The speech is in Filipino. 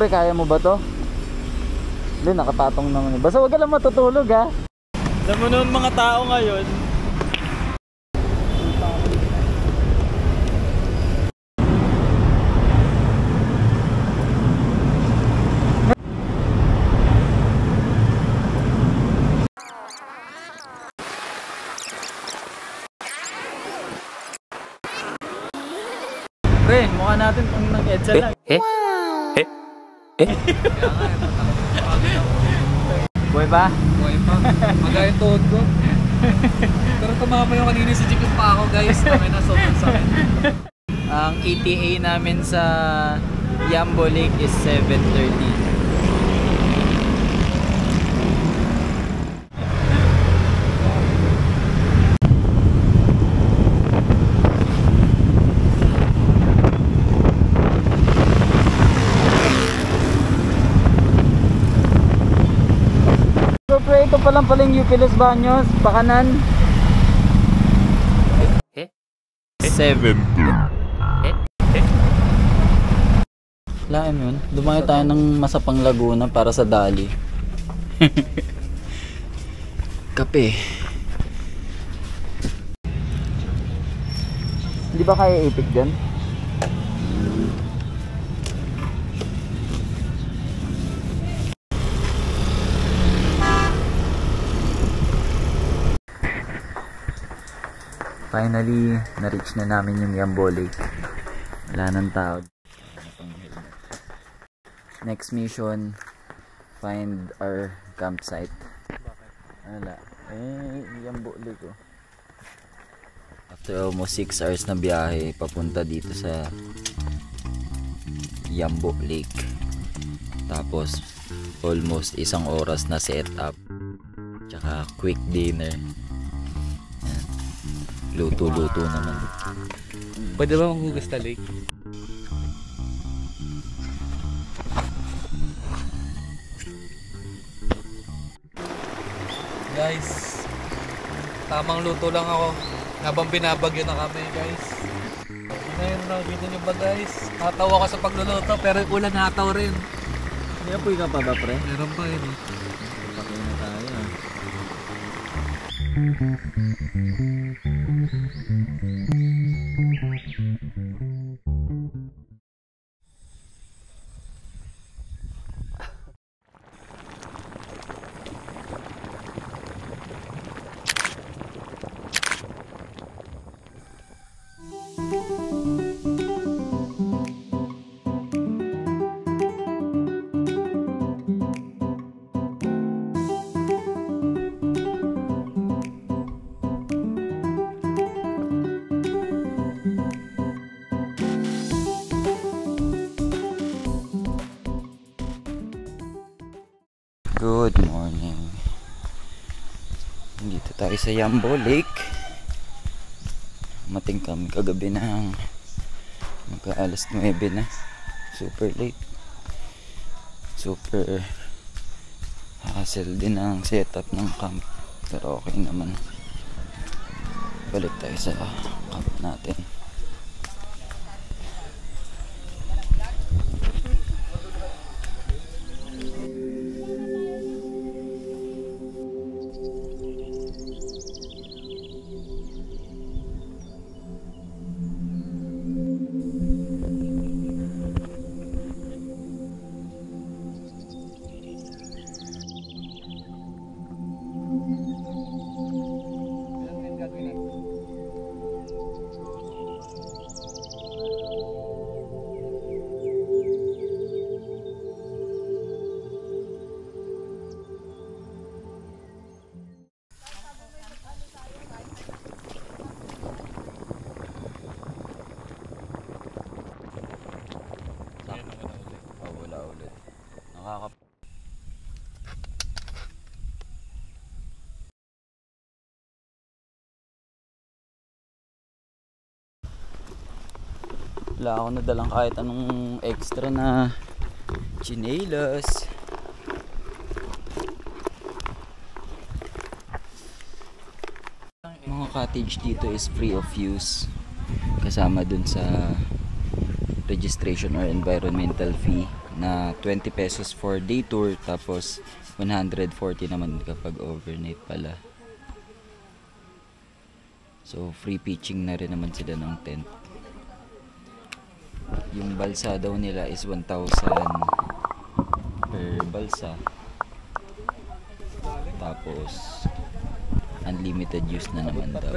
Pre, kaya mo ba to? Hindi, nakapatong naman. Basta wag ka lang matutulog ha. Alam mo noon mga tao ngayon. Pre, mukha natin kung nag-edsa lang. Buhay ba? Buhay pa. Magaya yung tuhod ko. Pero tumama yung kanina si Jigong pa ako guys. Kami na sobrang sakit. Ang ETA namin sa Yambo Lake is 7:30. So pre, ito pa lang pala yung UP Los Baños, pakanan. 7. Lain yun, dumayo tayo ng Masapang Laguna para sa Dali. Kape. Hindi ba kaya ipik dyan? Finally, na-reach na namin yung Yambo Lake. Wala nang tao. Next mission, find our campsite. Wala. Yambo Lake oh. After almost 6 hours na biyahe, papunta dito sa Yambo Lake. Tapos, almost 1 oras na set up. Tsaka quick dinner. Luto-luto naman. Pwede ba maghugas na lake? Guys, tamang luto lang ako habang binabagyo na kami guys. Ngayon nakikita nyo ba guys? Natawa ko sa pagluluto pero yung ulan nataw rin. May apoy ka pa ba pre? Meron pa yun eh. Patay na tayo ah. Good morning. Dito tayo sa Yambo Lake. Mating kami kagabi ng magka-alas 9 na. Super late. Super hassle din ang setup ng camp. Pero okay naman. Balik tayo sa camp natin. Wala ako nadalang kahit anong extra na chinelas. Mga cottage dito is free of use, kasama dun sa registration or environmental fee na 20 pesos for day tour, tapos 140 naman kapag overnight pala. So free pitching na rin naman sila ng tent. Yung balsa daw nila is 1,000 per balsa. Tapos unlimited use na naman daw.